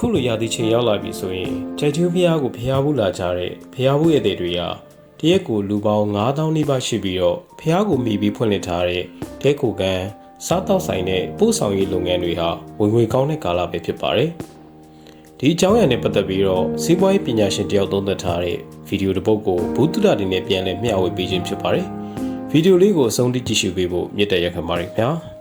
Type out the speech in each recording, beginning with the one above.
ခုလိုရာသီချိန်ရောက်လာပြီဆိုရင်ကြိုက်ကျွေးဖျားကိုဖျားဖို့လာကြတဲ့ဖျားဖို့ရတဲ့တွေကတရက်ကိုလူပေါင်း9000နီးပါးရှိပြီးတော့ဖျားကိုမိပြီးဖွင့်လှစ်ထားတဲ့တဲကိုကန်စားတောက်ဆိုင်နဲ့ပို့ဆောင်ရေးလုပ်ငန်းတွေဟာဝင်ငွေကောင်းတဲ့ကာလပဲဖြစ်ပါတယ်။ဒီအကြောင်းအရာနဲ့ပတ်သက်ပြီးတော့စီးပွားရေးပညာရှင်တယောက်သုံးသပ်ထားတဲ့ဗီဒီယိုတစ်ပုဒ်ကိုဘူးတုဒတင်နဲ့ပြန်လည်မျှဝေပေးခြင်းဖြစ်ပါတယ်။ဗီဒီယိုလေးကိုအဆုံးထိကြည့်ရှုပေးဖို့မြစ်တဲ့ရက်ခံပါတယ်ခင်ဗျာ။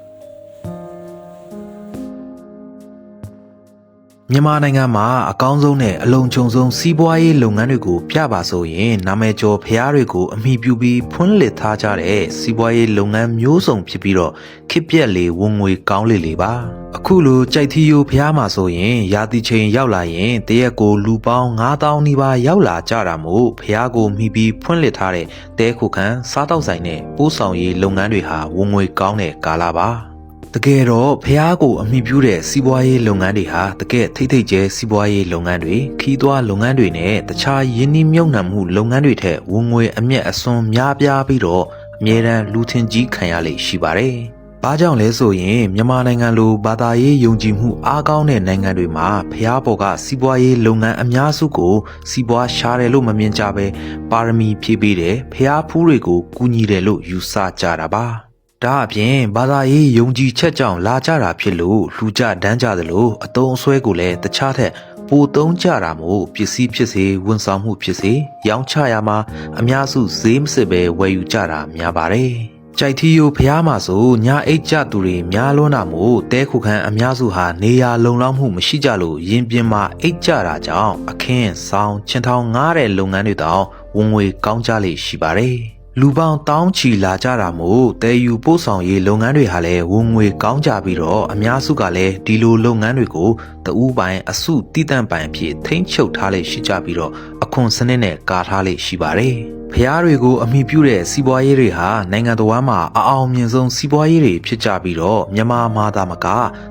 မြန်မာနိုင်ငံမှာအကောင်းဆုံးနဲ့အလုံးချုံဆုံးစီးပွားရေးလုပ်ငန်းတွေကိုပြပါဆိုရင်နာမည်ကျော်ဖျားတွေကိုအမိပြုပြီးဖွင့်လှစ်ထားကြတဲ့စီးပွားရေးလုပ်ငန်းမျိုးစုံဖြစ်ပြီးတော့ခေတ်ပြက်လေဝင်ငွေကောင်းလေပါအခုလိုကြိုက်သီးရိုးဖျားမှာဆိုရင်ရာသီချိန်ရောက်လာရင်တရက်ကိုလူပေါင်း9000နီးပါးရောက်လာကြတာမို့ဖျားကိုမိပြီးဖွင့်လှစ်ထားတဲ့တဲခုခန်းစားတောက်ဆိုင်နဲ့ပို့ဆောင်ရေးလုပ်ငန်းတွေဟာဝင်ငွေကောင်းတဲ့ကာလပါတကယ်တော့ဖျားကိုအမိပြုတဲ့စီးပွားရေးလုပ်ငန်းတွေဟာတကယ်ထိတ်ထိတ်ကျဲစီးပွားရေးလုပ်ငန်းတွေခီးသွွားလုပ်ငန်းတွေနဲ့တခြားယင်းနှိမ့်မြုပ်နှံမှုလုပ်ငန်းတွေထက်ဝင်ငွေအမျက်အစွန်းများပြားပြီးတော့အမြဲတမ်းလူထင်ကြီးခံရလေရှိပါတယ်။ဘာကြောင့်လဲဆိုရင်မြန်မာနိုင်ငံလိုဘာသာရေးယုံကြည်မှုအားကောင်းတဲ့နိုင်ငံတွေမှာဖျားပေါ်ကစီးပွားရေးလုပ်ငန်းအများစုကိုစီးပွားရှားတယ်လို့မမြင်ကြပဲပါရမီဖြည့်ပေးတယ်ဖျားဖူးတွေကိုကူညီတယ်လို့ယူဆကြတာပါ။ဒါအပြင်ဘာသာရေးယုံကြည်ချက်ကြောင့်လာကြတာဖြစ်လို့လူကြတန်းကြသလိုအတုံးအဆွဲကိုလည်းတခြားထက်ပိုသုံးကြတာမို့ပစ္စည်းဖြစ်စေဝန်ဆောင်မှုဖြစ်စေရောင်းချရမှာအများစုဈေးမစစ်ပဲဝယ်ယူကြတာများပါတယ်။ကြိုက်သီးရိုးဖျားမှာဆိုညာအိတ်ကြသူတွေများလွန်းတာမို့တဲခုခန်းအများစုဟာနေရာလုံလောက်မှုမရှိကြလို့ရင်ပြင်မှာအိတ်ကြတာကြောင့်အခင်းဆောင်ချင်းထောင်ငားတဲ့လုပ်ငန်းတွေတောင်ဝင်ငွေကောင်းကြလေရှိပါတယ်။လူပေါင်းတောင်းချီလာကြတာမို့တဲယူပို့ဆောင်ရေးလုပ်ငန်းတွေဟာလည်းဝင်ငွေကောင်းကြပြီးတော့အများစုကလည်းဒီလိုလုပ်ငန်းတွေကိုတဦးပိုင်အစုတည်တံ့ပိုင်အဖြစ်ထိန်းချုပ်ထားလေရှိကြပြီးတော့အခွန်စနစ်နဲ့ကာထားလေရှိပါတယ်။ဖျားတွေကိုအမိပြုတဲ့စီးပွားရေးတွေဟာနိုင်ငံတော်မှာအအောင်မြင်ဆုံးစီးပွားရေးတွေဖြစ်ကြပြီးတော့မြန်မာမှာသာမက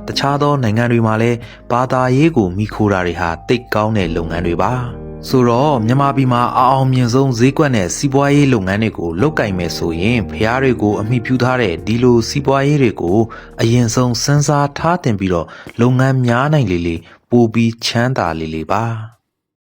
တခြားသောနိုင်ငံတွေမှာလည်းဘာသာရေးကိုမိခိုးတာတွေဟာတိတ်ကောင်းတဲ့လုပ်ငန်းတွေပါ။ဆိုတော့မြန်မာပြည်မှာအအောင်မြင်ဆုံးဈေးကွက်နဲ့စီးပွားရေးလုပ်ငန်းတွေကိုလုပ်ကင်မယ်ဆိုရင်ဖျားတွေကိုအမိပြုထားတဲ့ဒီလိုစီးပွားရေးတွေကိုအရင်ဆုံးစဉ်းစားထားတင်ပြီးတော့လုပ်ငန်းများနိုင်လေပိုပြီးချမ်းသာလေပါ